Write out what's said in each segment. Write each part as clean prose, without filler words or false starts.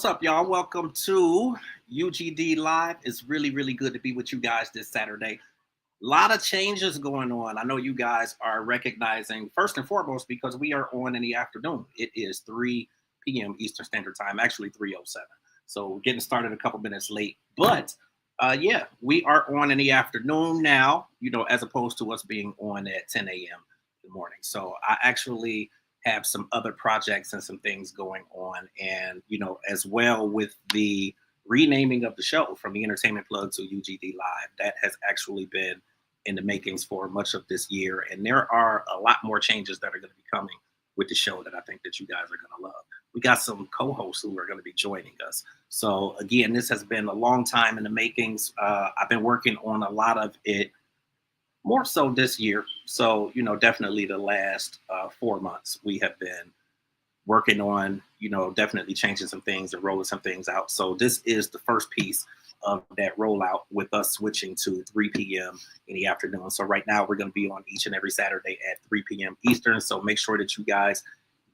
What's up, y'all? Welcome to U.G.D Live. It's really good to be with you guys this Saturday. A lot of changes going on. I know you guys are recognizing, first and foremost, because we are on in the afternoon. It is 3 p.m. Eastern Standard Time, actually 3:07. So we're getting started a couple minutes late. But yeah, we are on in the afternoon now, as opposed to us being on at 10 a.m. in the morning. So I actually have some other projects and some things going on. And, as well with the renaming of the show from the Entertainment Plug to U.G.D Live, that has actually been in the makings for much of this year. And there are a lot more changes that are going to be coming with the show that I think that you guys are going to love. We got some co-hosts who are going to be joining us. So again, this has been a long time in the makings. I've been working on a lot of it more so this year. So, definitely the last 4 months, we have been working on, definitely changing some things and rolling some things out. So this is the first piece of that rollout with us switching to 3 p.m. in the afternoon. So right now we're going to be on each and every Saturday at 3 p.m. Eastern. So make sure that you guys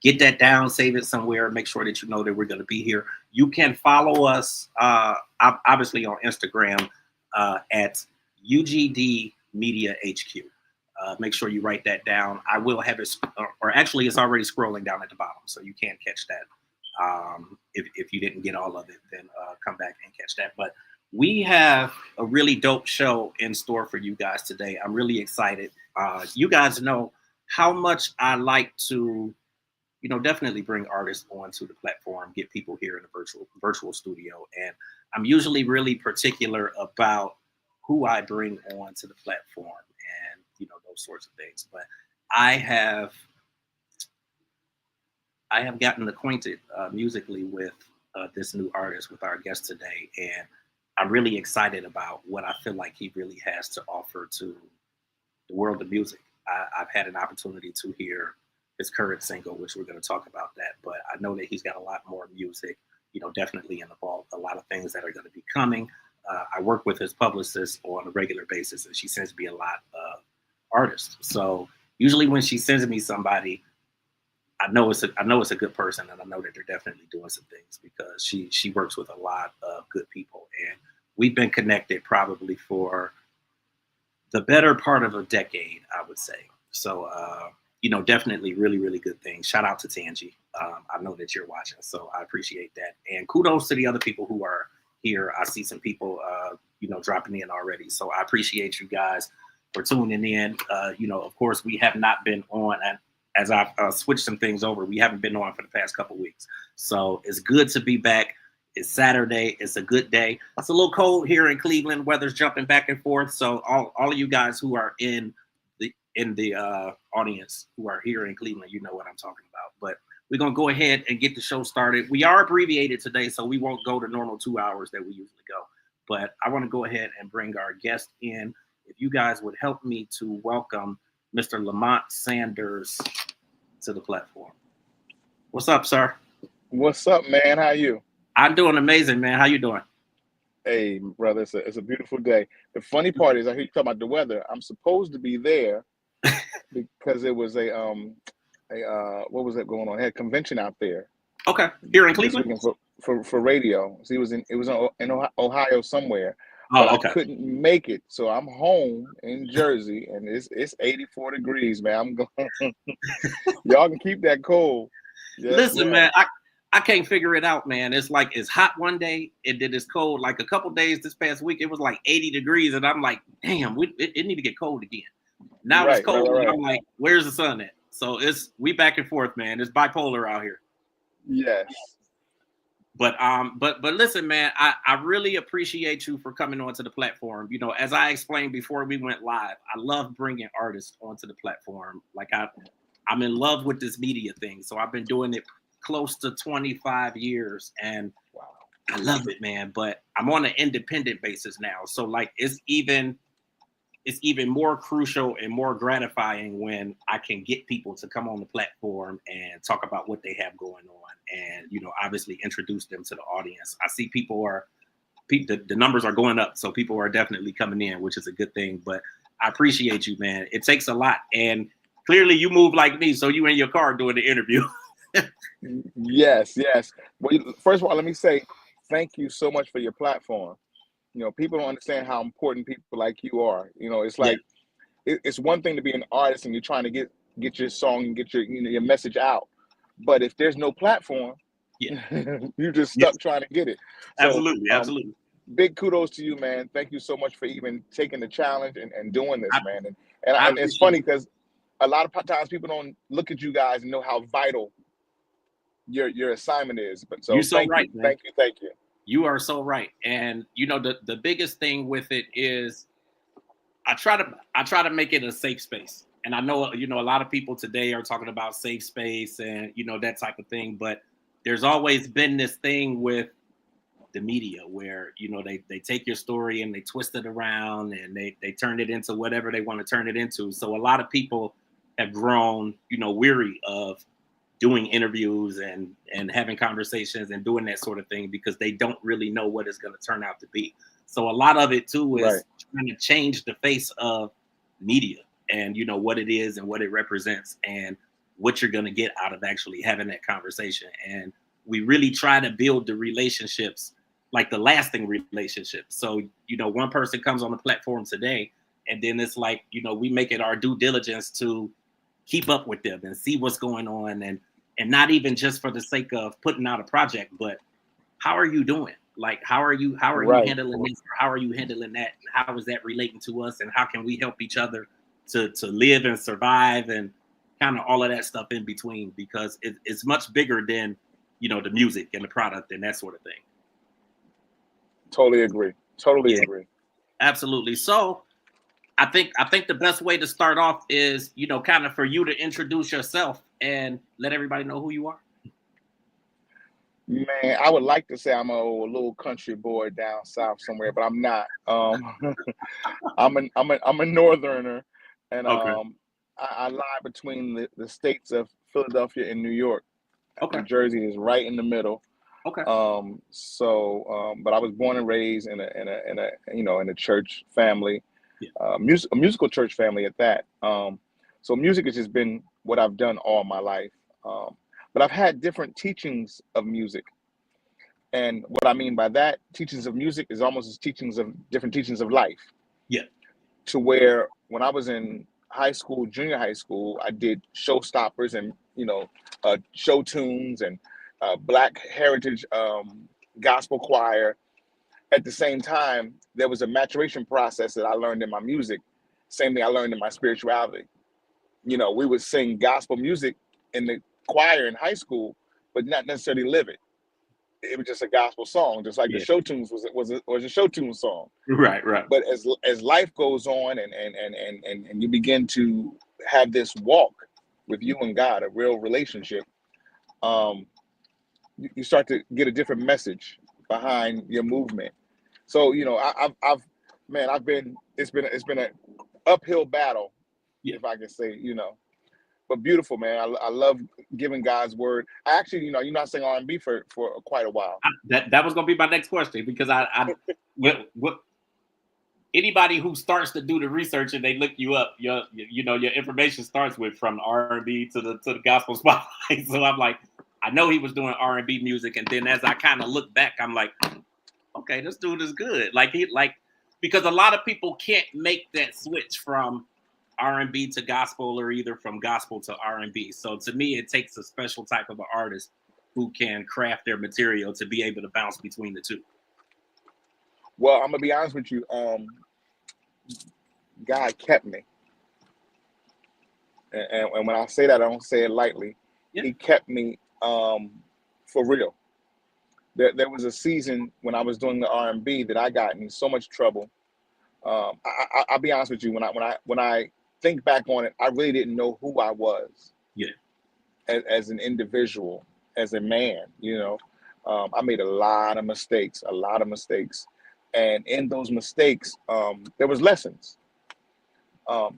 get that down, save it somewhere, make sure that you know that we're going to be here. You can follow us, obviously on Instagram at UGD Media HQ. Make sure you write that down. I will have it, or actually it's already scrolling down at the bottom, so you can't catch that. If you didn't get all of it, then come back and catch that. But we have a really dope show in store for you guys today. I'm really excited. You guys know how much I like to, definitely bring artists onto the platform, get people here in the virtual studio. And I'm usually really particular about who I bring on to the platform and, those sorts of things. But I have gotten acquainted musically with this new artist, with our guest today. And I'm really excited about what I feel like he really has to offer to the world of music. I've had an opportunity to hear his current single, which we're going to talk about that. But I know that he's got a lot more music, definitely in the vault, a lot of things that are going to be coming. I work with his publicist on a regular basis, and she sends me a lot of artists. So usually when she sends me somebody, I know it's a good person, and I know that they're definitely doing some things because she works with a lot of good people, and we've been connected probably for the better part of a decade, I would say. So definitely really good things. Shout out to Tangi. I know that you're watching, so I appreciate that, and kudos to the other people who are here. I see some people, dropping in already. So I appreciate you guys for tuning in. Of course, we have not been on, and as I've switched some things over, we haven't been on for the past couple weeks. So it's good to be back. It's Saturday. It's a good day. It's a little cold here in Cleveland. Weather's jumping back and forth. So all of you guys who are in the audience who are here in Cleveland, you know what I'm talking about. But we're going to go ahead and get the show started. We are abbreviated today, so we won't go the normal 2 hours that we usually go. But I want to go ahead and bring our guest in. If you guys would help me to welcome Mr. Lamont Sanders to the platform. What's up, sir? What's up, man? How you? I'm doing amazing, man. How you doing? Hey, brother, it's a beautiful day. The funny part is I hear you talking about the weather. I'm supposed to be there because it was what was that going on? They had a convention out there. Okay, here in Cleveland for radio. So it was in Ohio somewhere. Oh, but okay. I couldn't make it, so I'm home in Jersey, and it's 84 degrees, man. I'm going. Y'all can keep that cold. Yes, listen, man, I can't figure it out, man. It's like it's hot one day, and then it's cold. Like a couple days this past week, it was like 80 degrees, and I'm like, damn, it need to get cold again. Now it's cold, and I'm like, where's the sun at? So we back and forth, man. It's bipolar out here. Yes. But listen, man, I really appreciate you for coming onto the platform. As I explained before we went live, I love bringing artists onto the platform. Like I'm in love with this media thing. So I've been doing it close to 25 years, and wow, I love it, man. But I'm on an independent basis now. So like it's even more crucial and more gratifying when I can get people to come on the platform and talk about what they have going on and, obviously introduce them to the audience. I see the numbers are going up. So people are definitely coming in, which is a good thing. But I appreciate you, man. It takes a lot. And clearly you move like me. So you in your car doing the interview. Yes, yes. Well, first of all, let me say thank you so much for your platform. You know, people don't understand how important people like you are. You know, it's Yeah, like it's one thing to be an artist and you're trying to get your song and get your your message out, but if there's no platform, yeah, you're just yes, stuck trying to get it. So, absolutely, absolutely. big kudos to you, man. Thank you so much for even taking the challenge and doing this, I, man. I And it's appreciate funny it. because a lot of times people don't look at you guys and know how vital your assignment is. But You're so so right, man. thank you. You are so right. And the biggest thing with it is I try to make it a safe space. And I know a lot of people today are talking about safe space and that type of thing, but there's always been this thing with the media where they take your story and they twist it around and they turn it into whatever they want to turn it into. So a lot of people have grown weary of doing interviews and having conversations and doing that sort of thing because they don't really know what it's going to turn out to be. So a lot of it too Right. is trying to change the face of media and what it is and what it represents and what you're going to get out of actually having that conversation. And we really try to build the relationships, like the lasting relationships. So one person comes on the platform today and then it's like we make it our due diligence to keep up with them and see what's going on, and not even just for the sake of putting out a project, but how are you doing? Like how are you Right. handling this, or how are you handling that, and how is that relating to us, and how can we help each other to live and survive, and kind of all of that stuff in between, because it's much bigger than the music and the product and that sort of thing. Totally agree. Totally Yeah, agree. absolutely. So I think the best way to start off is, kind of for you to introduce yourself and let everybody know who you are. Man, I would like to say I'm a little country boy down south somewhere, but I'm not. I'm a northerner, and Okay. I lie between the states of Philadelphia and New York. Okay. New Jersey is right in the middle. Okay. But I was born and raised in a church family, Yeah. a musical church family at that. So music has just been what I've done all my life. But I've had different teachings of music. And what I mean by that, teachings of music is almost as teachings of different teachings of life. Yeah. To where when I was in high school, junior high school, I did showstoppers and show tunes and Black Heritage gospel choir. At the same time, there was a maturation process that I learned in my music. Same thing I learned in my spirituality. We would sing gospel music in the choir in high school, but not necessarily live it. It was just a gospel song, just like the Yeah. show tunes was a show tune song. Right. Right. But as life goes on and you begin to have this walk with you and God, a real relationship, um, you start to get a different message behind your movement. So I've man, it's been an uphill battle, Yeah. if I can say, but beautiful, man. I love giving God's word. I actually, I sing R&B for quite a while. That was gonna be my next question, because I what anybody who starts to do the research and they look you up, your information starts with from R&B to the gospel spotlight. So I'm like, I know he was doing R&B music, and then as I kind of look back, I'm like, okay, this dude is good. Because a lot of people can't make that switch from R&B to gospel, or either from gospel to R&B. So to me, it takes a special type of an artist who can craft their material to be able to bounce between the two. Well, I'm gonna be honest with you. God kept me, and when I say that, I don't say it lightly. Yeah. He kept me for real. There was a season when I was doing the R&B that I got in so much trouble. I'll be honest with you. When I think back on it, I really didn't know who I was Yeah. as an individual, as a man. I made a lot of mistakes, and in those mistakes, there was lessons.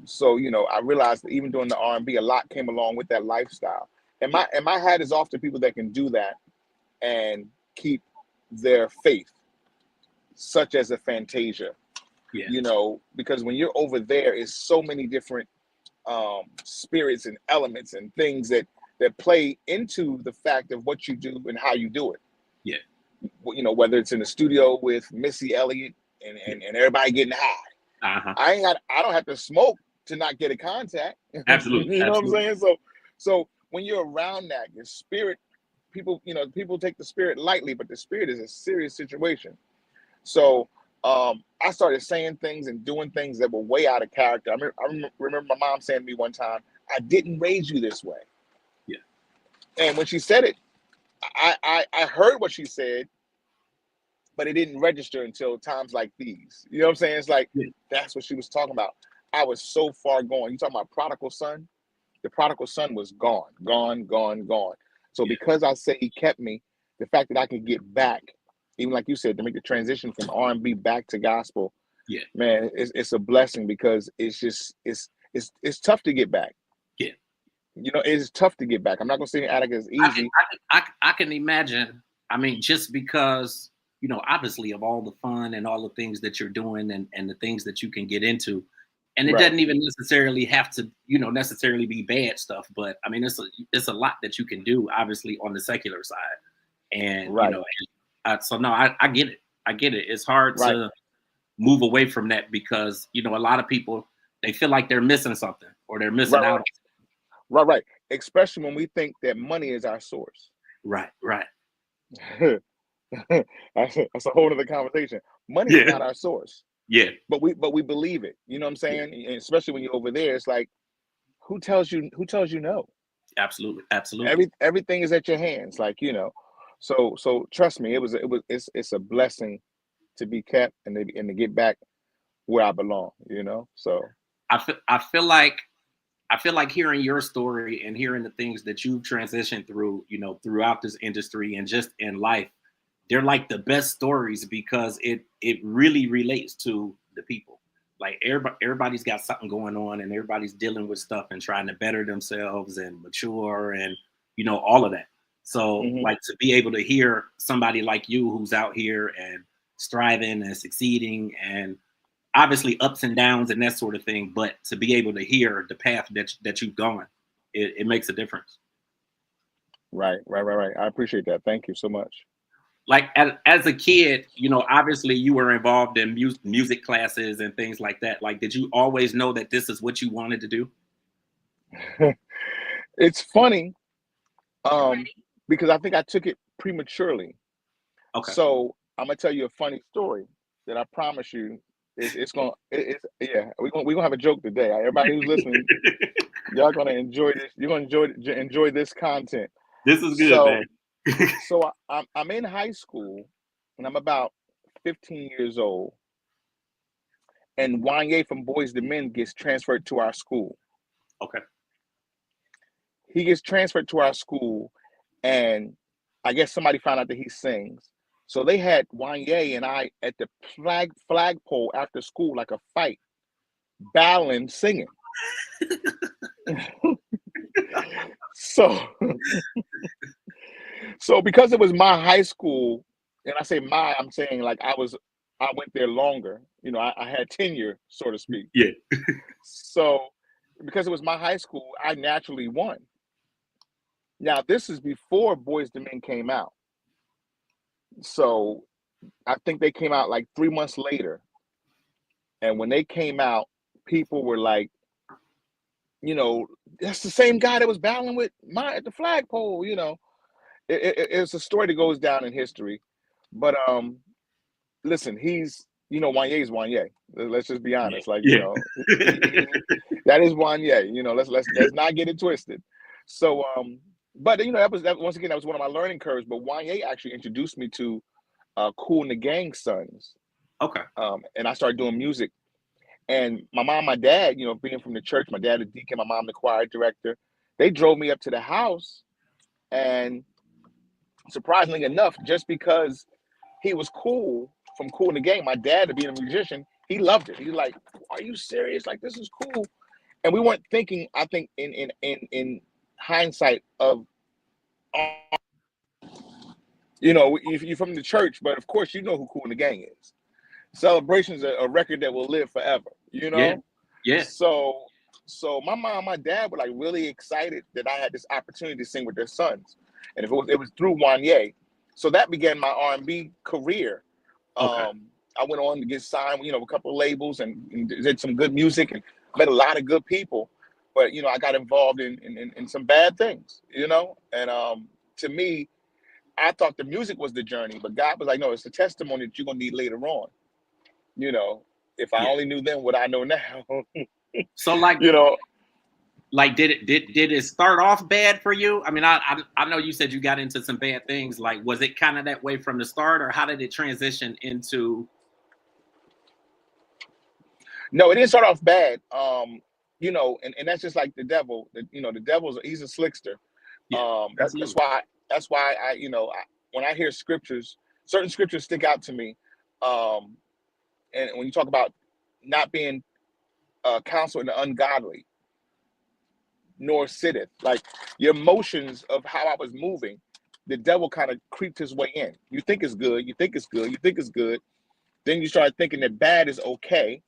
So I realized that even doing the R&B, a lot came along with that lifestyle. And Yeah. my hat is off to people that can do that and keep their faith, such as a Fantasia. Yeah. Because when you're over there, it's so many different spirits and elements and things that that play into the fact of what you do and how you do it. Yeah. You know, whether it's in the studio with Missy Elliott and everybody getting high. I don't have to smoke to not get a contact. Absolutely. You know Absolutely. what I'm saying? So when you're around that, your spirit, people take the spirit lightly, but the spirit is a serious situation. So I started saying things and doing things that were way out of character. I remember my mom saying to me one time, "I didn't raise you this way." Yeah. And when she said it, I heard what she said, but it didn't register until times like these. You know what I'm saying? It's like, that's what she was talking about. I was so far gone. You talking about prodigal son? The prodigal son was gone, gone, gone, gone. So because I say he kept me, the fact that I can get back, even like you said, to make the transition from R&B back to gospel, man, it's a blessing, because it's just it's tough to get back. Yeah. You know, it's tough to get back. I'm not gonna say it as easy. I can imagine. I mean, just because, you know, obviously of all the fun and all the things that you're doing and the things that you can get into, and it doesn't even necessarily have to, you know, necessarily be bad stuff. But I mean, it's a lot that you can do, obviously, on the secular side. And you know, so no, I get it. I get it. It's hard to move away from that, because, you know, a lot of people, they feel like they're missing something, or they're missing out on. Right. Especially when we think that money is our source. Right. That's a whole other conversation. Money is not our source. Yeah. But we believe it. You know what I'm saying? And especially when you're over there, it's like, who tells you no? Absolutely. Everything is at your hands, like, you know. So trust me, it's a blessing to be kept and to get back where I belong, you know. So I feel like hearing your story and hearing the things that you've transitioned through, you know, throughout this industry and just in life, they're like the best stories, because it really relates to the people. Like everybody's got something going on, and everybody's dealing with stuff and trying to better themselves and mature, and, you know, all of that. So like, to be able to hear somebody like you who's out here and striving and succeeding, and obviously ups and downs and that sort of thing, but to be able to hear the path that you've gone, it makes a difference. Right. I appreciate that. Thank you so much. Like, as a kid, you know, obviously you were involved in music classes and things like that. Like, did you always know that this is what you wanted to do? It's funny, because I think I took it prematurely. Okay. So I'm gonna tell you a funny story that I promise you, we're gonna have a joke today. Everybody who's listening, y'all gonna enjoy this. You're gonna enjoy this content. This is good, man. So I'm in high school, and I'm about 15 years old, and Wanye from Boys to Men gets transferred to our school. Okay. He gets transferred to our school, and I guess somebody found out that he sings. So they had Wanye and I at the flagpole after school, like a fight, battling, singing. So because it was my high school, and I say my, I'm saying like I went there longer. You know, I had tenure, so to speak. Yeah. So because it was my high school, I naturally won. Now, this is before Boys to Men came out. So I think they came out like 3 months later. And when they came out, people were like, you know, that's the same guy that was battling with mine at the flagpole, you know. It's a story that goes down in history. But listen, Wanye is Wanye. Let's just be honest. Like, you know, that is Wanye. You know, let's not get it twisted. So but you know, that was one of my learning curves. But Wanye actually introduced me to Kool and the Gang sons. Okay. And I started doing music. And my mom, my dad, you know, being from the church, my dad, the deacon, my mom, the choir director, they drove me up to the house. And surprisingly enough, just because he was cool from Kool and the Gang, my dad, to being a musician, he loved it. He's like, "Are you serious? Like, this is cool." And we weren't thinking, I think, in hindsight of, you know, if you're from the church, but of course you know who Kool and the Gang is. Celebration's a record that will live forever, you know? Yeah. So So my mom, my dad were like really excited that I had this opportunity to sing with their sons, and if it was through Wanye. So that began my R&B career. Okay. I went on to get signed, a couple of labels and did some good music and met a lot of good people. But I got involved in some bad things, And to me, I thought the music was the journey, but God was like, no, it's the testimony that you're gonna need later on. If I Yeah. only knew then what I know now. So like, you know, like did it start off bad for you? I mean, I know you said you got into some bad things. Like, was it kind of that way from the start, or how did it transition into? No, it didn't start off bad. And that's just like the devil. The devil's he's a slickster. Yeah, That's absolutely. why when I hear scriptures, certain scriptures stick out to me. And when you talk about not being counsel in the ungodly, nor sitteth, like your emotions of how I was moving, the devil kind of creeped his way in. You think it's good, you think it's good, you think it's good. Then you start thinking that bad is okay.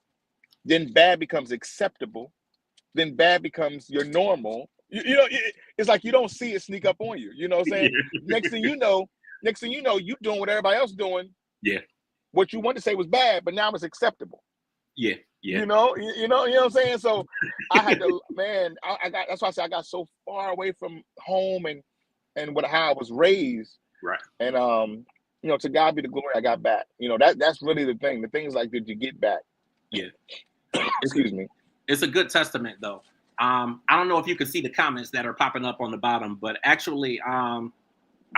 Then bad becomes acceptable. Then bad becomes your normal. It's like you don't see it sneak up on you. You know what I'm saying? Yeah. Next thing you know, you doing what everybody else doing. Yeah. What you wanted to say was bad, but now it's acceptable. Yeah. Yeah. You know what I'm saying? So I had to, man, I got, that's why I said I got so far away from home and how I was raised. Right. And to God be the glory, I got back. That's really the thing. The thing is like, did you get back? Yeah. Excuse me. It's a good testament, though. I don't know if you can see the comments that are popping up on the bottom, but actually, I'm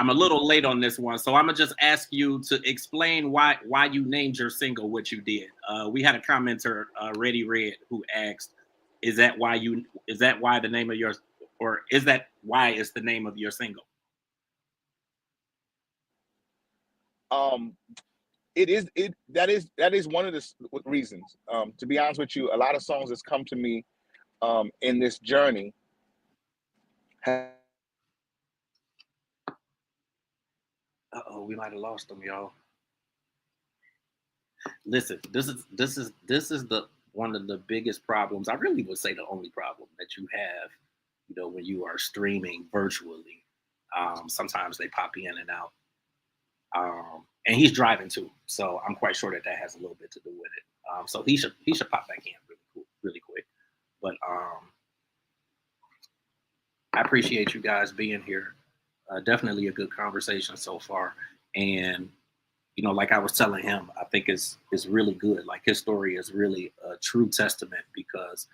a little late on this one, so I'm gonna just ask you to explain why you named your single what you did. We had a commenter, Ready Red, who asked, "Is that why the name of your, or is that why it's the name of your single?" That is one of the reasons. To be honest with you, a lot of songs that's come to me in this journey. We might have lost them, y'all. Listen, this is the one of the biggest problems. I really would say the only problem that you have, when you are streaming virtually. Sometimes they pop in and out. And he's driving too, so I'm quite sure that has a little bit to do with it. So he should pop back in really quick. But I appreciate you guys being here. Definitely a good conversation so far, and like I was telling him, I think it's really good. Like, his story is really a true testament, because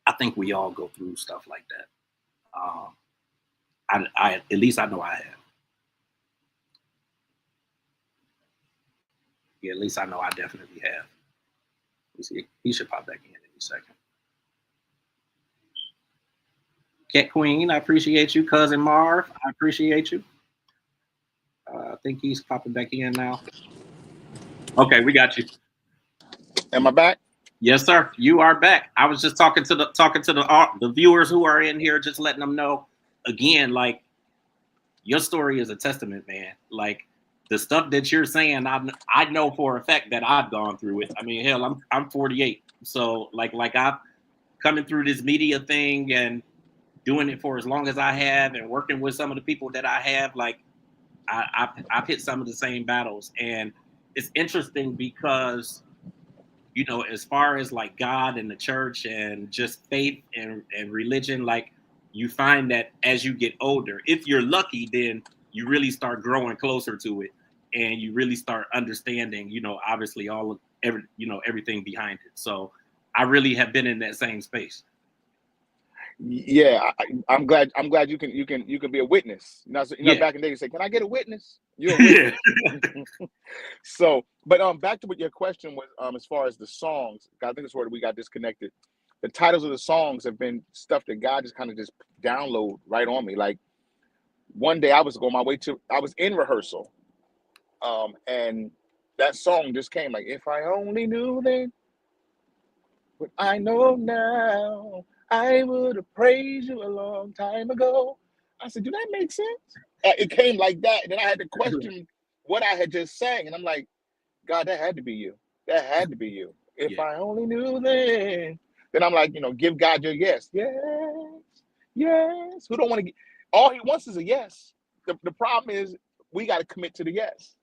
I think we all go through stuff like that. I at least I know I have. Yeah, at least I know I definitely have. Let's see, he should pop back in any second. Cat Queen, I appreciate you. Cousin Marv, I appreciate you. I think he's popping back in now. Okay, we got you. Am I back? Yes, sir. You are back. I was just talking to the viewers who are in here, just letting them know again, like, your story is a testament, man. Like, the stuff that you're saying, I know for a fact that I've gone through it. I mean, hell, I'm 48, so like I've coming through this media thing and doing it for as long as I have, and working with some of the people that I have. Like, I've hit some of the same battles, and it's interesting because, as far as like God and the church and just faith and religion, like, you find that as you get older, if you're lucky, then you really start growing closer to it, and you really start understanding, obviously everything behind it. So I really have been in that same space. Yeah, I'm glad you can be a witness. Yeah. Back in the day you say, "Can I get a witness?" You're a witness. So, but back to what your question was, as far as the songs, I think that's where we got disconnected. The titles of the songs have been stuff that God just kind of just download right on me. Like, one day I was in rehearsal, and that song just came, like, "If I only knew then what I know now, I would have praised you a long time ago." I said, "Do that make sense?" It came like that. And then I had to question what I had just sang. And I'm like, God, that had to be you. That had to be you. If Yeah. I only knew then Then I'm like, give God your yes. Yes, yes. Who don't want to get, all he wants is a yes. The problem is we got to commit to the yes.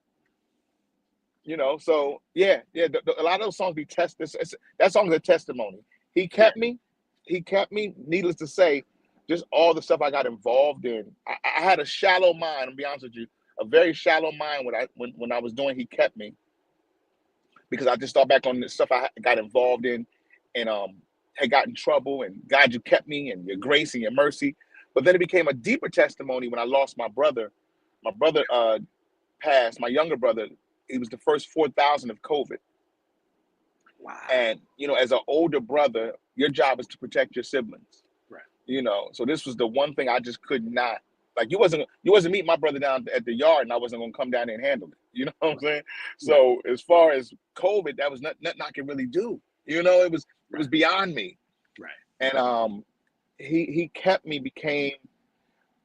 So yeah. A lot of those songs be tested. That song's a testimony. He kept me. Needless to say, just all the stuff I got involved in. I had a shallow mind. I'll be honest with you, a very shallow mind when I was doing. He kept me because I just thought back on the stuff I got involved in, and had gotten in trouble. And God, you kept me, and your grace and your mercy. But then it became a deeper testimony when I lost my brother. My brother passed. My younger brother. He was the first 4,000 of COVID. Wow. And as an older brother, your job is to protect your siblings. Right. So this was the one thing I just could not. Like, you wasn't meeting my brother down at the yard, and I wasn't gonna come down there and handle it. You know what I'm saying? So as far as COVID, that was nothing I could really do. It was beyond me. Right. And he kept me, became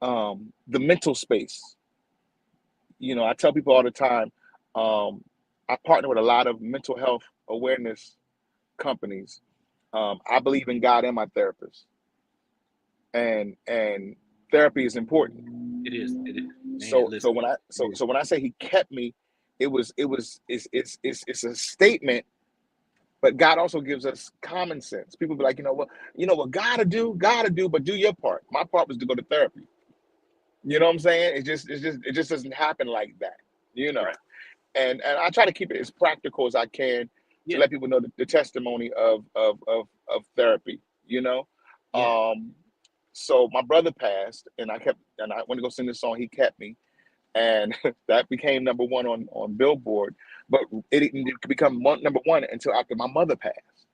the mental space. I tell people all the time, I partner with a lot of mental health awareness companies. I believe in God and my therapist, and therapy is important. It is. Man, so when I say he kept me, it's a statement. But God also gives us common sense. People be like, what gotta do, but do your part. My part was to go to therapy. You know what I'm saying? It just doesn't happen like that. Right. And I try to keep it as practical as I can to let people know the testimony of therapy. Yeah. So my brother passed, and I went to go sing this song. He kept me, and that became number one on Billboard. But it didn't become number one until after my mother passed.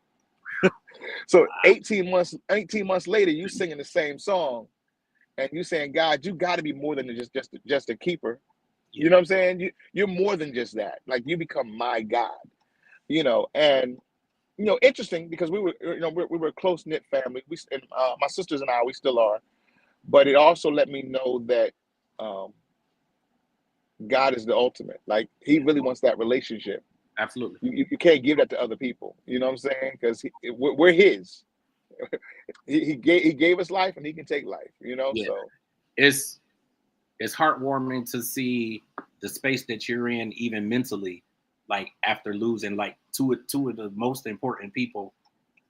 So 18 months later, you singing the same song, and you saying, God, you got to be more than just a keeper. You know what I'm saying? You're more than just that. Like, you become my God. And interesting, because we were a close knit family. My sisters and I, we still are. But it also let me know that God is the ultimate. Like, he really wants that relationship. Absolutely. You can't give that to other people. You know what I'm saying? Because we're his. he gave us life, and he can take life. So it's heartwarming to see the space that you're in, even mentally, like after losing like two of the most important people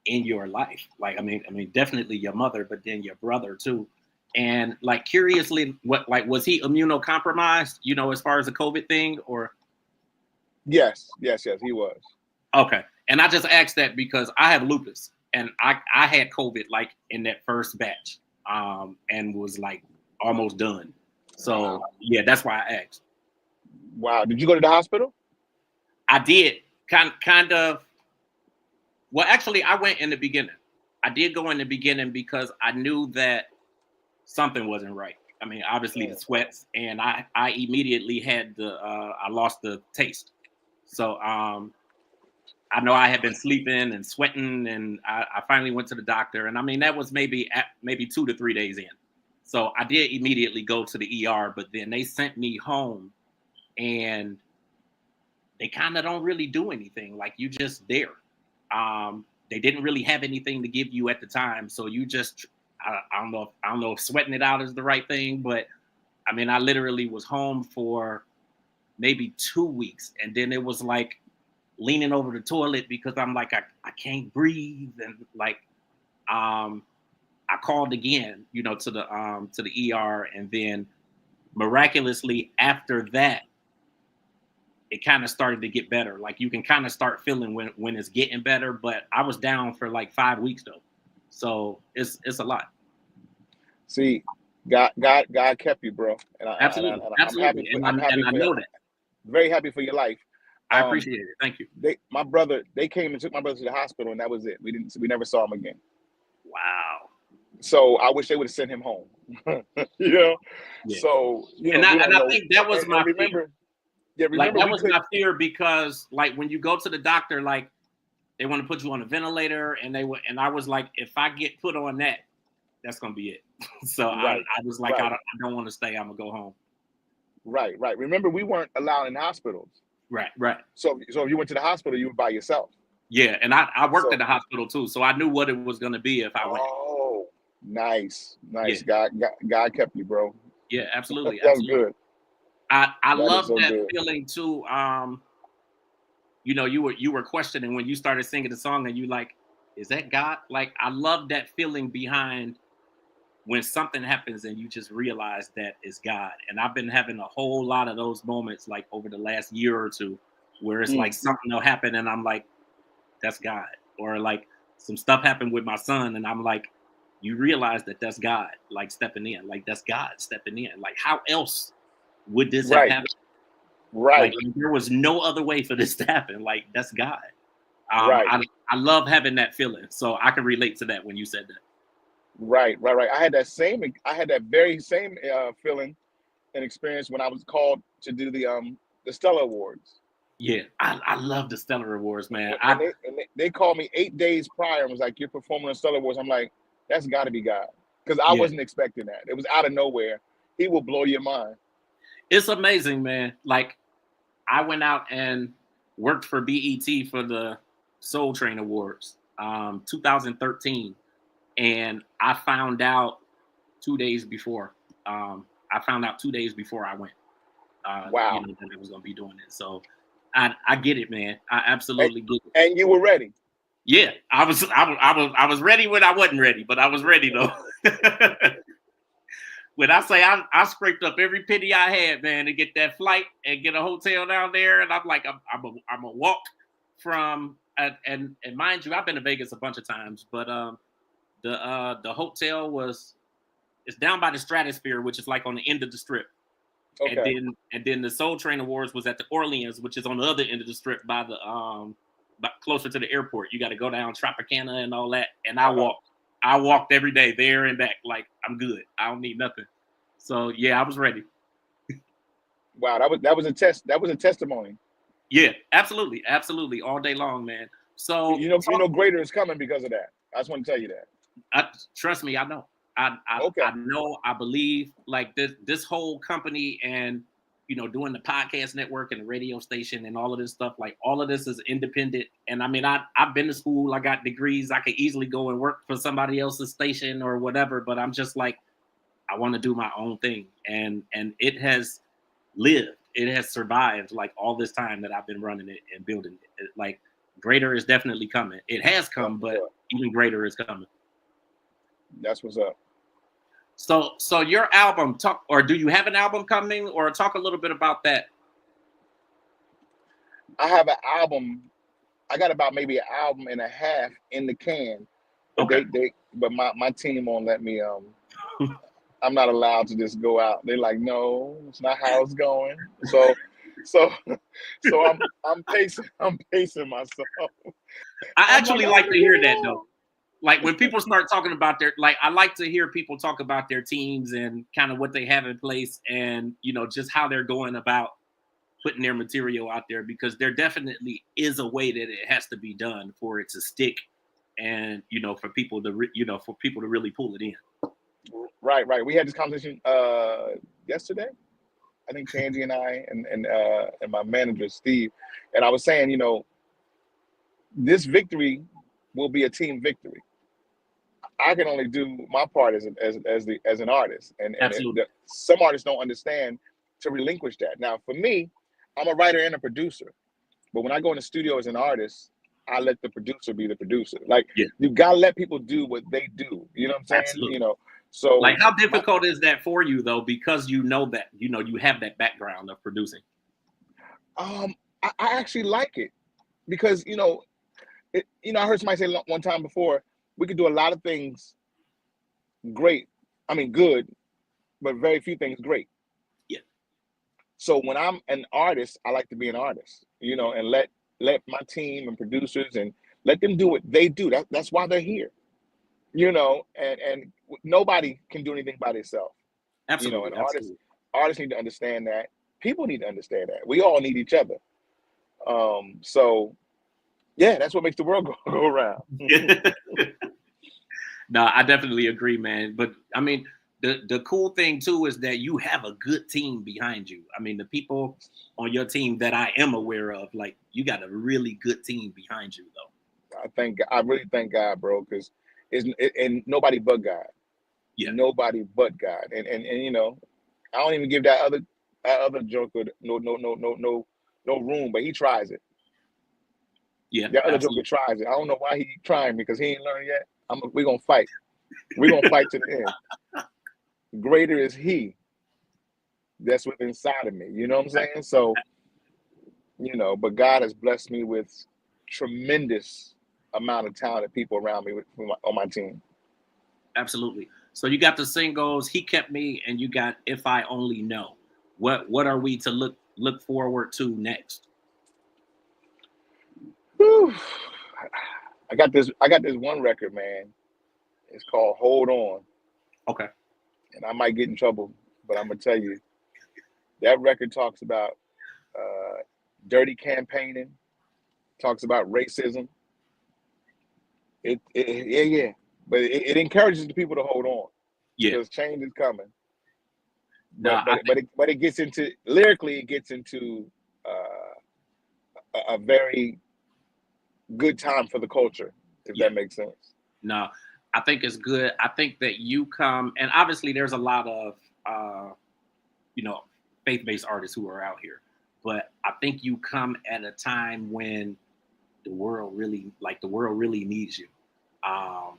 in your life. Like, I mean, definitely your mother, but then your brother too. And like, curiously, was he immunocompromised? As far as the COVID thing, or? Yes, he was. Okay, and I just asked that because I have lupus, and I had COVID like in that first batch, and was like almost done. So yeah, that's why I asked. Wow, did you go to the hospital? I did, kind of. Well, actually, I went in the beginning. I did go in the beginning because I knew that something wasn't right. I mean, obviously the sweats, and I immediately had I lost the taste. So I know I had been sleeping and sweating, and I finally went to the doctor. And I mean, that was maybe 2 to 3 days in. So I did immediately go to the ER, but then they sent me home, and they kind of don't really do anything. Like, you just there. They didn't really have anything to give you at the time, so you just I don't know if sweating it out is the right thing, but I mean, I literally was home for maybe 2 weeks, and then it was like leaning over the toilet because I'm like, I can't breathe, and like I called again, to the ER, and then miraculously after that, it kind of started to get better. Like, you can kind of start feeling when it's getting better, but I was down for like 5 weeks though. So it's a lot. See, God kept you, bro. And Absolutely. I'm happy. And I know that. Very happy for your life. I appreciate it. Thank you. They came and took my brother to the hospital, and that was it. We never saw him again. Wow. So I wish they would have sent him home. Yeah. So and I think that was my fear. Yeah, remember, like, that was my fear, because like when you go to the doctor, like they want to put you on a ventilator, and I was like, if I get put on that, that's gonna be it. So I was like, I don't want to stay. I'm gonna go home. Right. Remember, we weren't allowed in hospitals. Right. So if you went to the hospital, you were by yourself. Yeah, and I worked So, at the hospital too, so I knew what it was going to be if I went. oh, nice. Yeah, God kept you, bro. yeah, absolutely, That's absolutely. good. I That is love so that good. feeling too. You were questioning when you started singing the song, and you like, is that God? Like, I love that feeling behind when something happens and you just realize that it's God. And I've been having a whole lot of those moments like over the last year or two, where it's like Mm, something will happen and I'm like, that's God. Or like some stuff happened with my son and I'm like, you realize that that's God, like stepping in, like that's God stepping in. Like, how else would this have right, happened? Like, right, there was no other way for this to happen. Like, that's God. Um, right, I, I love having that feeling. So I can relate to that when you said that. right. I had that very same feeling and experience when I was called to do the Stella Awards. Yeah, I love the Stellar Awards, man. And they called me 8 days prior and was like, "You're performing on Stella Awards." I'm like, "That's got to be God," because I Yeah, wasn't expecting that. It was out of nowhere. He will blow your mind. it's amazing, man. Like, I went out and worked for BET for the Soul Train Awards, 2013, and I found out 2 days before. I found out 2 days before I went. Wow. That I was gonna be doing it. So I get it, man. I And, absolutely get it. and you were ready. Yeah, I was ready when I wasn't ready, but I was ready though. When I say I scraped up every penny I had, man, to get that flight and get a hotel down there, and I'm like, I'm a walk from and mind you, I've been to Vegas a bunch of times, but the hotel it's down by the Stratosphere, which is like on the end of the strip, Okay. and then the Soul Train Awards was at the Orleans, which is on the other end of the strip by the closer to the airport. You got to go down Tropicana and all that, and Uh-huh. I walked every day there and back. Like, I'm good. I don't need nothing. So yeah, I was ready. Wow. That was a test. That was a testimony. Yeah, absolutely, absolutely, all day long, man. So You know, greater is coming because of that. I just want to tell you that. trust me, I know. I Okay. know. I believe like this whole company and doing the podcast network and the radio station and all of this stuff. Like, all of this is independent. And I mean, I've been to school. I got degrees. I could easily go and work for somebody else's station or whatever. But I'm just like, I want to do my own thing, and it has lived. It has survived like all this time that I've been running it and building it. Like, greater is definitely coming. It has That's come, what's but up. even greater is coming. That's what's up. So your album, talk, or do you have an album coming, or talk a little bit about that? I have an album. I got about maybe an album and a half in the can, but Okay. but my team won't let me. I'm not allowed to just go out. They're like, no, it's not how it's going. So, I'm pacing. I'm pacing myself. I I'm like, actually I like want to to get hear it that though. all. Like, when people start talking about I like to hear people talk about their teams and kind of what they have in place, and just how they're going about putting their material out there, because there definitely is a way that it has to be done for it to stick, and for people to really pull it in. Right. We had this conversation yesterday. I think Tangi and I and my manager Steve, and I was saying, this victory will be a team victory. I can only do my part as an artist, Absolutely. some artists don't understand to relinquish that. Now, for me, I'm a writer and a producer, but when I go in the studio as an artist, I let the producer be the producer. Like, Yeah, you gotta let people do what they do. You know what I'm saying? absolutely. So Like, how my difficult is that for you though? Because that you have that background of producing. I actually like it because I heard somebody say one time before, we could do a lot of things great. I mean, good, but very few things great. Yeah, So when I'm an artist, I like to be an artist, and let my team and producers and let them do what they do. That's why they're here, and nobody can do anything by themselves. And absolutely, absolutely. artists need to understand that. People need to understand that. We all need each other. So yeah, that's what makes the world go around. No, I definitely agree, man. But I mean, the cool thing too is that you have a good team behind you. I mean, the people on your team that I am aware of, like, you got a really good team behind you, though. I really thank God, bro, because and nobody but God. Yeah. Nobody but God. And you know, I don't even give that other joker no room, but he tries it. Yeah. That other joker Absolutely. tries it. I don't know why he trying because he ain't learned yet. We're gonna fight. We're gonna fight to the end. Greater is he that's within inside of me. You know what I'm saying? So, you know, but God has blessed me with tremendous amount of talented people around me on my team. Absolutely. So you got the singles "He Kept Me" and you got "If I Only Know." What are we to look forward to next? Whew. I got this one record, man. It's called Hold On. Okay. And I might get in trouble, but I'm gonna tell you, that record talks about dirty campaigning, talks about racism. Yeah. But it encourages the people to hold on Yeah. because change is coming. No, But it gets into lyrically, it gets into a very good time for the culture, if yeah. that makes sense. No, I think it's good. I think that you come, and obviously there's a lot of you know, faith-based artists who are out here, but I think you come at a time when the world really needs you. Um,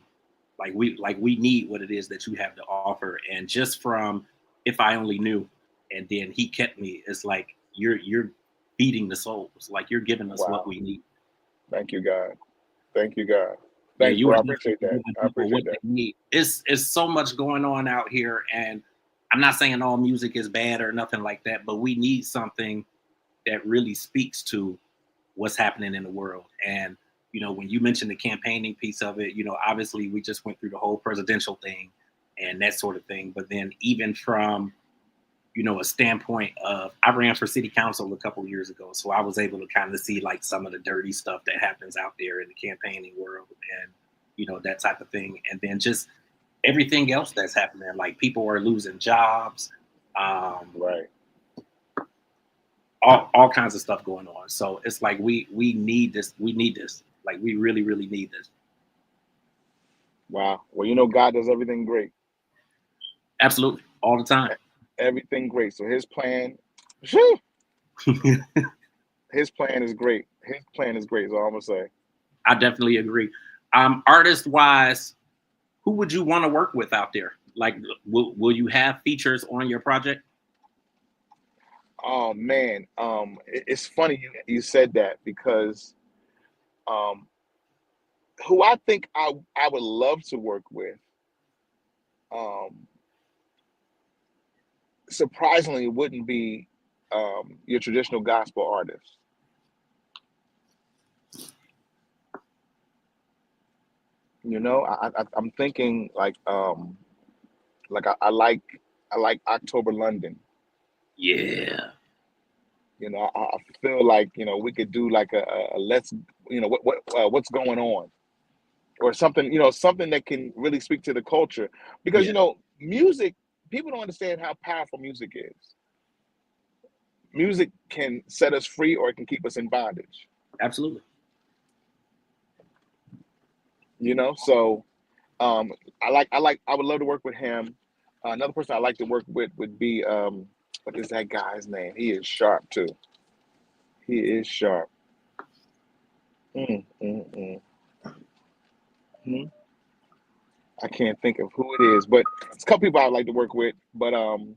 like we need what it is that you have to offer, and just from "If I Only Knew" and then "He Kept Me," it's like you're feeding the souls, like you're giving us what Wow. we need. Thank you, God. Thank you, God. Yeah, Thanks, you are bro. I definitely appreciate that. giving I people what appreciate they that. need. It's so much going on out here, and I'm not saying all music is bad or nothing like that, but we need something that really speaks to what's happening in the world. And when you mentioned the campaigning piece of it, obviously we just went through the whole presidential thing and that sort of thing. But then even from a standpoint of, I ran for city council a couple of years ago, so I was able to kind of see like some of the dirty stuff that happens out there in the campaigning world, and that type of thing. And then just everything else that's happening, like people are losing jobs, Right. all kinds of stuff going on. So it's like we need this. We need this. Like we really, really need this. Wow. Well, God does everything great. Absolutely, all the time. Everything great. So his plan, whew, his plan is great. His plan is great. Is all I'm gonna say. I definitely agree. Artist wise, who would you want to work with out there? Like, will you have features on your project? Oh man, it's funny you said that because um, who I think I would love to work with, um, surprisingly, wouldn't be your traditional gospel artist. I'm thinking like I like October London. Yeah, I feel like we could do like a let's what's going on or something something that can really speak to the culture because yeah, music, people don't understand how powerful music is. Music can set us free or it can keep us in bondage. absolutely. So I would love to work with him. Another person I like to work with would be what is that guy's name? He is sharp too. He is sharp. Mm, mm, mm. Hmm. I can't think of who it is, but it's a couple people I'd like to work with. But on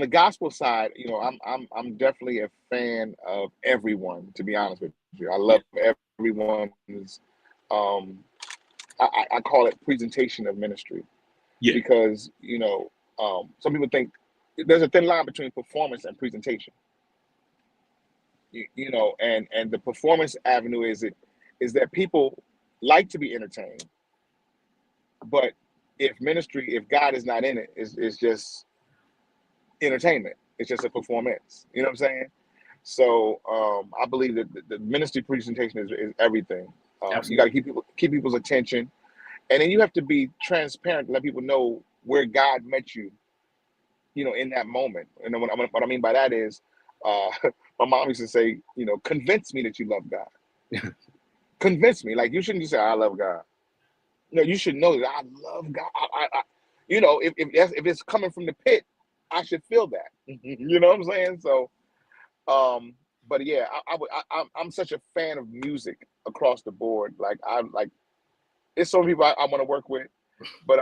the gospel side, I'm definitely a fan of everyone. To be honest with you, I love Yeah, everyone's. I call it presentation of ministry yeah, because some people think there's a thin line between performance and presentation. And the performance avenue is that people like to be entertained, but if God is not in it, it's just entertainment. It's just a performance. You know what I'm saying? So I believe that the ministry presentation is everything. You got absolutely. to keep people's attention, and then you have to be transparent, let people know where God met you. In that moment. And then what I mean by that is, uh, my mom used to say, convince me that you love God. Convince me. Like, you shouldn't just say, I love God. No, you should know that I love God. You know, if it's coming from the pit, I should feel that. You know what I'm saying? So, but yeah, I'm such a fan of music across the board. Like, it's so many people I want to work with, but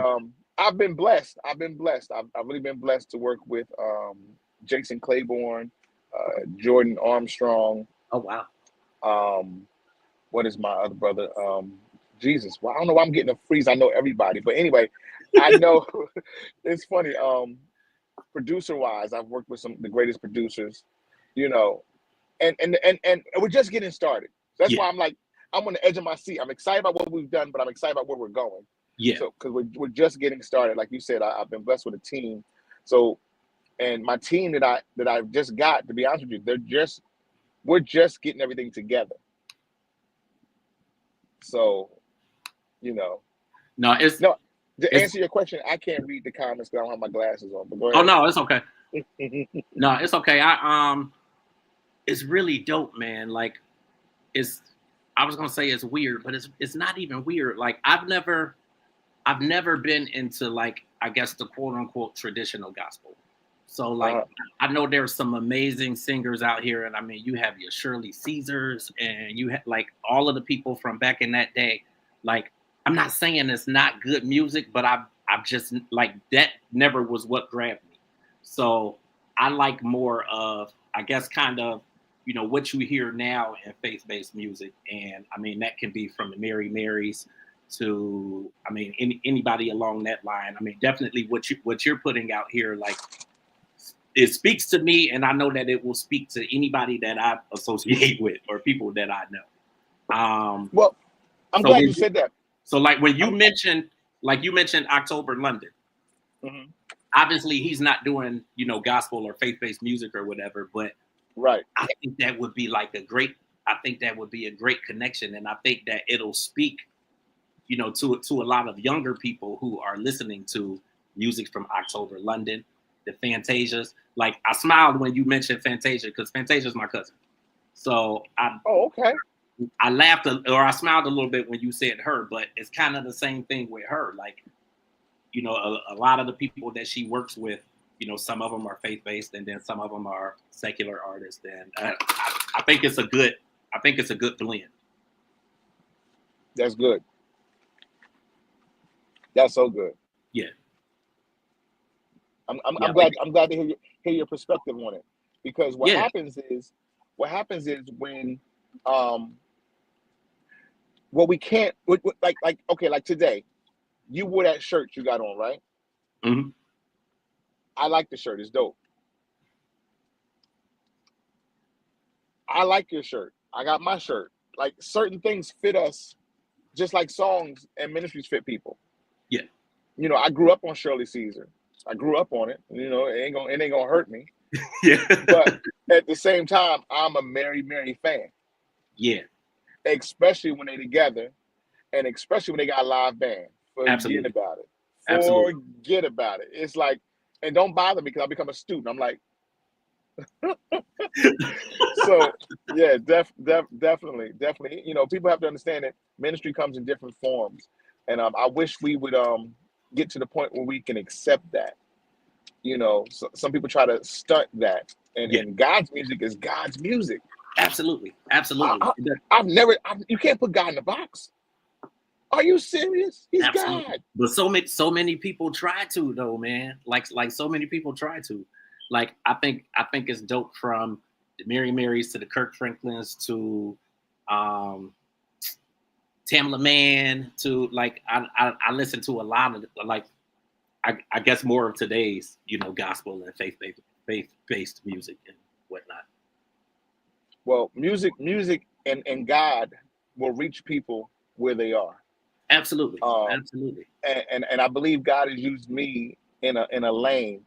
I've been blessed. I've really been blessed to work with Jason Claiborne, Jordan Armstrong. Oh wow. What is my other brother? Jesus. Well, I don't know why I'm getting a freeze. I know everybody, but anyway, I know it's funny. Producer wise, I've worked with some of the greatest producers, you know, and we're just getting started. So that's why I'm on the edge of my seat. I'm excited about what we've done, but I'm excited about where we're going. Yeah. So because we're just getting started. Like you said, I've been blessed with a team. So, and my team that I've just got, to be honest with you, we're just getting everything together. So, you know. No, to answer your question, I can't read the comments because I don't have my glasses on. But go ahead. Oh no, it's okay. No, it's okay. It's really dope, man. Like, I was gonna say it's weird, but it's not even weird. Like, I've never been into, like, I guess, the quote unquote traditional gospel. So, like, I know there's some amazing singers out here, and I mean, you have your Shirley Caesars, and you have, like, all of the people from back in that day. Like, I'm not saying it's not good music, but I've just, like, that never was what grabbed me. So I like more of, I guess, kind of, you know, what you hear now in faith-based music. And I mean, that can be from the Mary Marys to, I mean, anybody along that line. I mean, definitely what you're putting out here, like, it speaks to me, and I know that it will speak to anybody that I associate with or people that I know. Well, I'm glad you said that. So, like, when you mentioned October London, obviously he's not doing, you know, gospel or faith-based music or whatever, but right, I think that would be like a great connection, and I think that it'll speak, you know, to a lot of younger people who are listening to music from October London, the Fantasias. Like, I smiled when you mentioned Fantasia because Fantasia's my cousin. So okay. I laughed or I smiled a little bit when you said her, but it's kind of the same thing with her. Like, you know, a lot of the people that she works with, you know, some of them are faith-based, and then some of them are secular artists. And I think it's a good blend. That's good. That's so good. Yeah. I'm glad to hear your perspective on it, because what happens is when what we can't, like today, you wore that shirt you got on, right? Mm-hmm. I like the shirt. It's dope. I like your shirt. I got my shirt. Like, certain things fit us just like songs and ministries fit people. Yeah. You know, I grew up on Shirley Caesar. I grew up on it. You know, it ain't gonna hurt me. Yeah. But at the same time, I'm a Mary fan. Yeah. Especially when they together, and especially when they got a live band. Forget about it. Forget about it. It's like, and don't bother me because I become a student. I'm like, so yeah, definitely. You know, people have to understand that ministry comes in different forms, and I wish we would get to the point where we can accept that. You know, so some people try to stunt that, and God's music is God's music. Absolutely. You can't put God in a box. Are you serious? He's God. But so many people try to, though, man. Like so many people try to. Like, I think it's dope, from the Mary Marys to the Kirk Franklins to Tamla Mann to, like, I listen to a lot of, like, I guess more of today's, you know, gospel and faith-based music and whatnot. Well, music and God will reach people where they are. Absolutely. Absolutely. And I believe God has used me in a lane.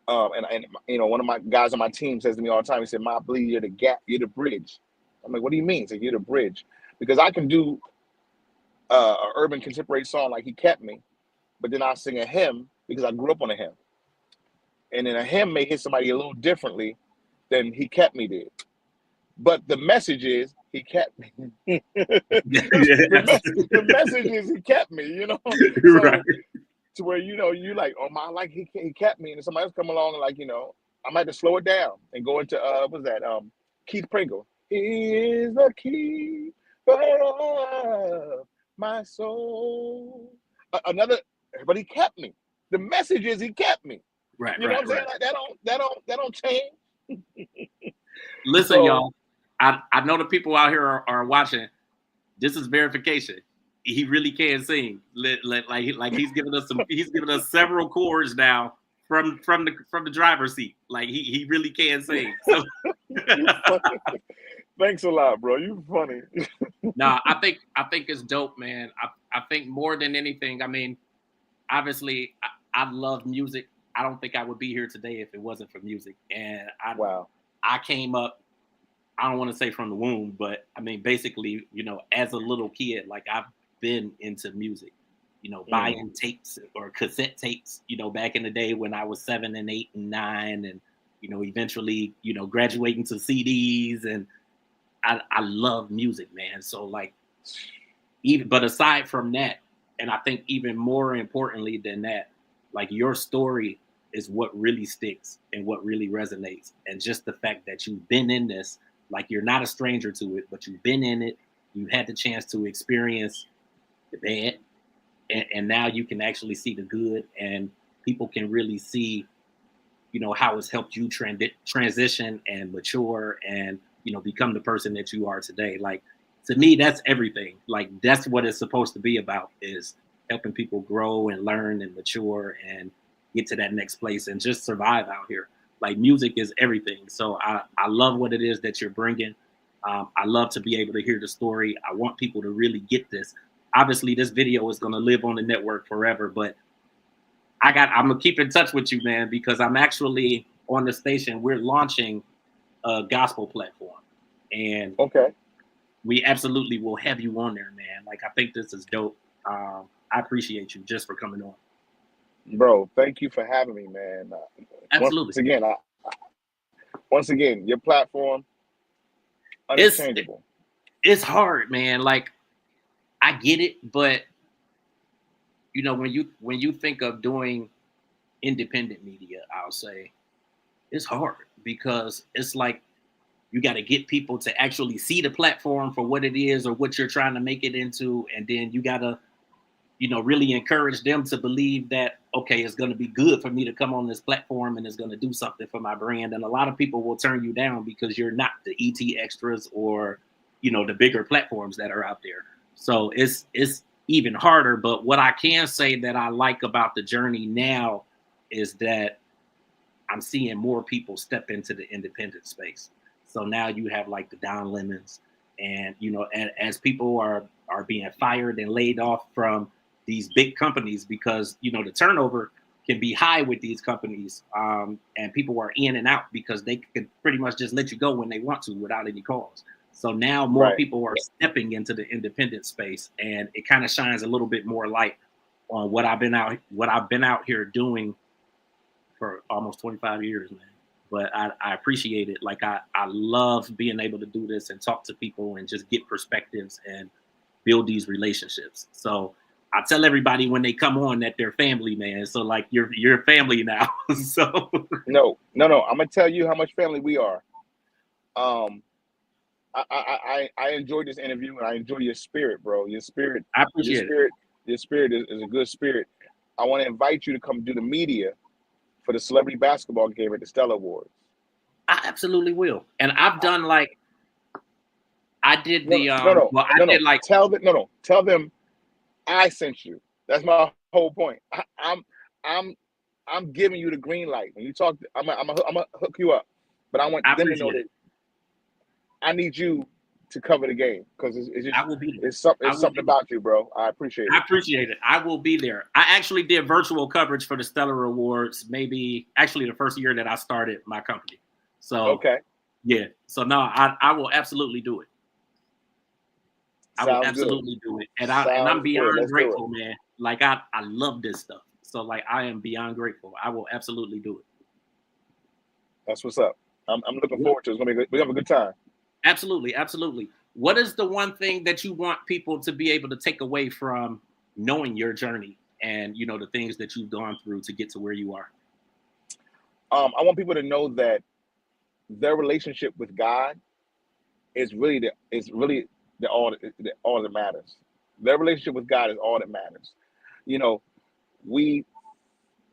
And you know, one of my guys on my team says to me all the time, he said, I believe you're the gap, you're the bridge. I'm like, what do you mean? He said, you're the bridge. Because I can do an urban contemporary song like He Kept Me, but then I'll sing a hymn because I grew up on a hymn. And then a hymn may hit somebody a little differently than He Kept Me did. But the message is he kept me. Yes. The message is he kept me, you know. Right. So to where you like, oh my, like he kept me, and somebody else come along and like, I might have to slow it down and go into what's that? Keith Pringle. He is the key of my soul. Another, but he kept me. The message is he kept me. Right. You know Right. what I'm saying? Right. Like, that don't change. Listen, So y'all. I know the people out here are watching. This is verification. He really can sing. Like he's giving us some. He's giving us several chords now from the driver's seat. Like he really can sing. So you funny. Thanks a lot, bro. You funny. no, I think it's dope, man. I think more than anything. I mean, obviously, I love music. I don't think I would be here today if it wasn't for music. And Wow. I came up, I don't want to say from the womb, but I mean, basically, as a little kid, like I've been into music, buying tapes or cassette tapes, back in the day when I was 7 and 8 and 9 and, eventually, graduating to CDs. And I love music, man. So like, but aside from that, and I think even more importantly than that, like your story is what really sticks and what really resonates. And just the fact that you've been in this, like you're not a stranger to it, but you've been in it. You had the chance to experience the bad, and now you can actually see the good, and people can really see, how it's helped you transition and mature and, become the person that you are today. Like, to me, that's everything. Like, that's what it's supposed to be about, is helping people grow and learn and mature and get to that next place and just survive out here. Like, music is everything. So I love what it is that you're bringing. I love to be able to hear the story. I want people to really get this. Obviously, this video is going to live on the network forever, but I'm going to keep in touch with you, man, because I'm actually on the station. We're launching a gospel platform, and Okay. we absolutely will have you on there, man. Like, I think this is dope. I appreciate you just for coming on. Bro, thank you for having me, man. Absolutely. Once again, your platform, unchangeable. It's hard, man. Like, I get it, but when you think of doing independent media, I'll say it's hard because it's like you got to get people to actually see the platform for what it is or what you're trying to make it into, and then you got to really encourage them to believe that, okay, it's going to be good for me to come on this platform and it's going to do something for my brand. And a lot of people will turn you down because you're not the ET extras or, the bigger platforms that are out there. So it's even harder. But what I can say that I like about the journey now is that I'm seeing more people step into the independent space. So now you have like the Don Lemons and, as people are being fired and laid off from these big companies because, the turnover can be high with these companies, and people are in and out because they can pretty much just let you go when they want to without any cause. So now more people are stepping into the independent space, and it kind of shines a little bit more light on what I've been out here doing for almost 25 years, man. But I appreciate it. Like I love being able to do this and talk to people and just get perspectives and build these relationships. So I tell everybody when they come on that they're family, man. So like you're family now. So No. I'm gonna tell you how much family we are. I enjoyed this interview and I enjoy your spirit, bro. Your spirit, I appreciate it. Your spirit is a good spirit. I want to invite you to come do the media for the celebrity basketball game at the Stellar Awards. I absolutely will. And I've done like I did the did like tell them I sent you. That's my whole point. I'm giving you the green light. When you talk, I'm gonna hook you up, but I want them to know that I need you to cover the game because I will be there. It's something about you, bro. I appreciate it. I appreciate it. I will be there. I actually did virtual coverage for the Stellar Awards, maybe actually the first year that I started my company. So okay, yeah. So no, I will absolutely do it. I will absolutely do it. And I'm beyond grateful, man. Like I love this stuff. So like I am beyond grateful. I will absolutely do it. That's what's up. I'm looking forward to it. It's gonna be good. We have a good time. Absolutely. what is the one thing that you want people to be able to take away from knowing your journey and, you know, the things that you've gone through to get to where you are? I want people to know that their relationship with God is really all that matters. Their relationship with God is all that matters. You know, we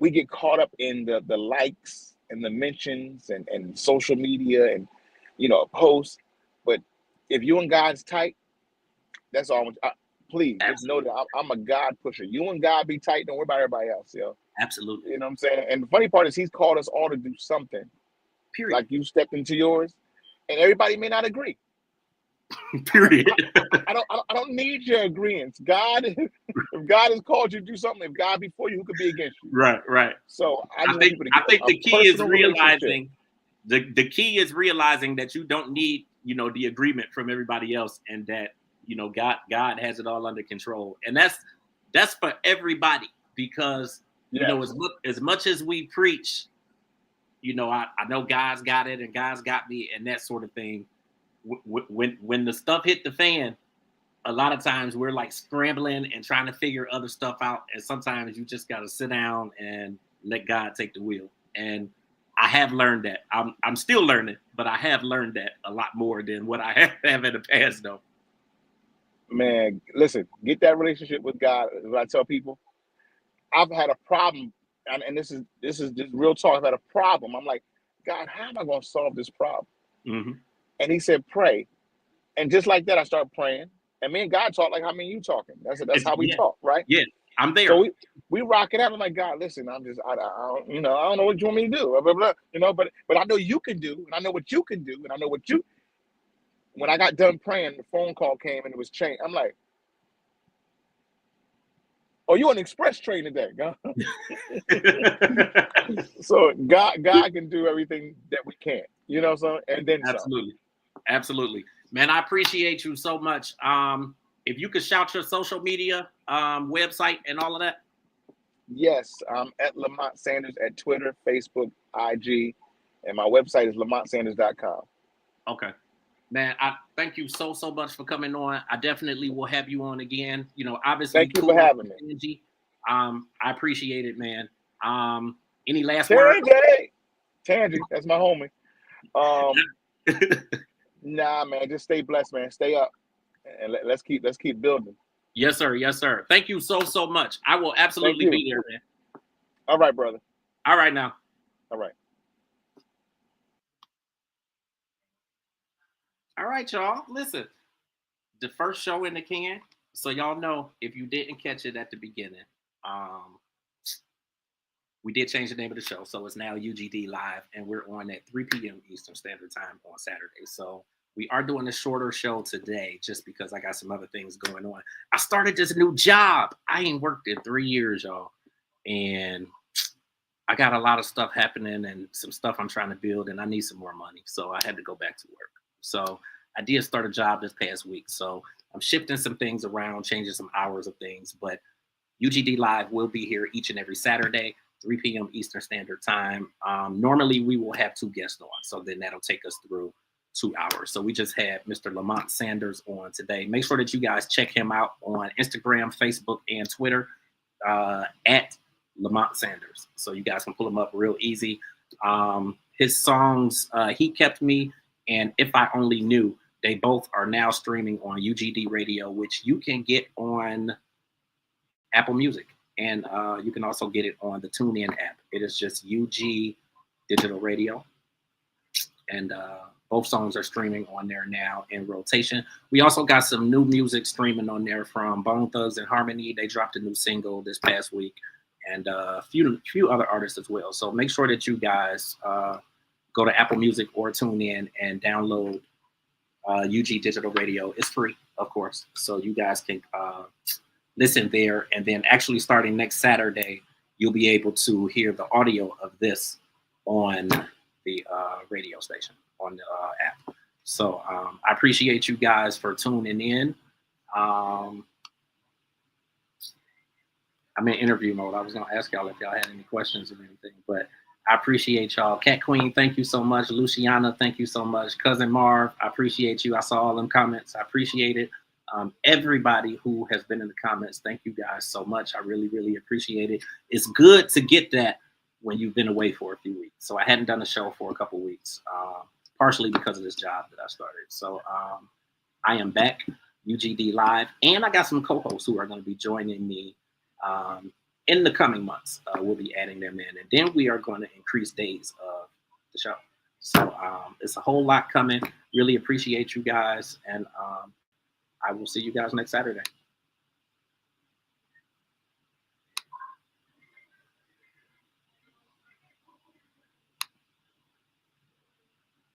get caught up in the likes and the mentions and social media and, you know, posts. But if you and God's tight, that's all. Please just know that I'm a God pusher. You and God be tight. Don't worry about everybody else, yo. Absolutely. You know what I'm saying? And the funny part is He's called us all to do something. Period. Like you stepped into yours, and everybody may not agree. Period. I don't need your agreement. God, if God has called you to do something, if God be for you, who could be against you? Right. So I think the key is realizing the key is realizing that you don't need, you know, the agreement from everybody else, and that, you know, God has it all under control. And that's for everybody, because you know, as much as we preach, you know, I know God's got it and God's got me and that sort of thing. When the stuff hit the fan, a lot of times we're like scrambling and trying to figure other stuff out. And sometimes you just got to sit down and let God take the wheel. And I have learned that. I'm still learning, but I have learned that a lot more than what I have in the past, though. Man, listen, get that relationship with God. What I tell people, I've had a problem, and this is just real talk. I've had a problem. I'm like, God, how am I going to solve this problem? Mm-hmm. And He said, pray. And just like that, I started praying. And me and God talk like how me and you talking. That's how we talk, right? Yeah, I'm there. So we rock it out. I'm like, God, listen, I don't, you know, I don't know what you want me to do, blah, blah, blah, you know, but I know you can do, and I know what you can do, and I know what you. When I got done praying, the phone call came and it was changed. I'm like, oh, you on the express train today, God? So God can do everything that we can't, you know, so and then Absolutely, man. I appreciate you so much. If you could shout your social media, website, and all of that. Yes, I'm at Lamont Sanders at Twitter, Facebook, IG, and my website is lamontsanders.com. Okay. Man, I thank you so much for coming on. I definitely will have you on again. You know, obviously, thank you for having me. I appreciate it, man. Any last words? Tangy, that's my homie. Nah, man, just stay blessed, man. Stay up, and let's keep building. Yes, sir. Yes, sir. Thank you so much. I will absolutely be there, man. All right, brother. All right, now. All right. All right, y'all. Listen, the first show in the can. So y'all know, if you didn't catch it at the beginning, we did change the name of the show. So it's now U.G.D. Live, and we're on at 3 p.m. Eastern Standard Time on Saturday. So we are doing a shorter show today just because I got some other things going on. I started this new job. I ain't worked in 3 years, y'all. And I got a lot of stuff happening and some stuff I'm trying to build, and I need some more money. So I had to go back to work. So I did start a job this past week. So I'm shifting some things around, changing some hours of things. But U.G.D. Live will be here each and every Saturday, 3 p.m. Eastern Standard Time. Normally, we will have 2 guests on. So then that'll take us through 2 hours. So we just had Mr. Lamont Sanders on today. Make sure that you guys check him out on Instagram, Facebook, and Twitter at Lamont Sanders. So you guys can pull him up real easy. His songs, He Kept Me and If I Only Knew, they both are now streaming on U.G.D. Radio, which you can get on Apple Music. And you can also get it on the TuneIn app. It is just U.G. Digital Radio. And both songs are streaming on there now in rotation. We also got some new music streaming on there from Bone Thugs and Harmony. They dropped a new single this past week. And a few other artists as well. So make sure that you guys go to Apple Music or TuneIn and download UG Digital Radio. It's free, of course. So you guys can listen there. And then actually starting next Saturday, you'll be able to hear the audio of this on the radio station, on the app. So I appreciate you guys for tuning in. I'm in interview mode. I was going to ask y'all if y'all had any questions or anything, but I appreciate y'all. Cat Queen, thank you so much. Luciana, thank you so much. Cousin Marv, I appreciate you. I saw all them comments. I appreciate it. Everybody who has been in the comments, thank you guys so much. I really, really appreciate it. It's good to get that when you've been away for a few weeks. So I hadn't done a show for a couple weeks, partially because of this job that I started. So I am back, U.G.D. Live, and I got some co-hosts who are going to be joining me in the coming months. We'll be adding them in, and then we are going to increase days of the show. So it's a whole lot coming. Really appreciate you guys, and I will see you guys next Saturday.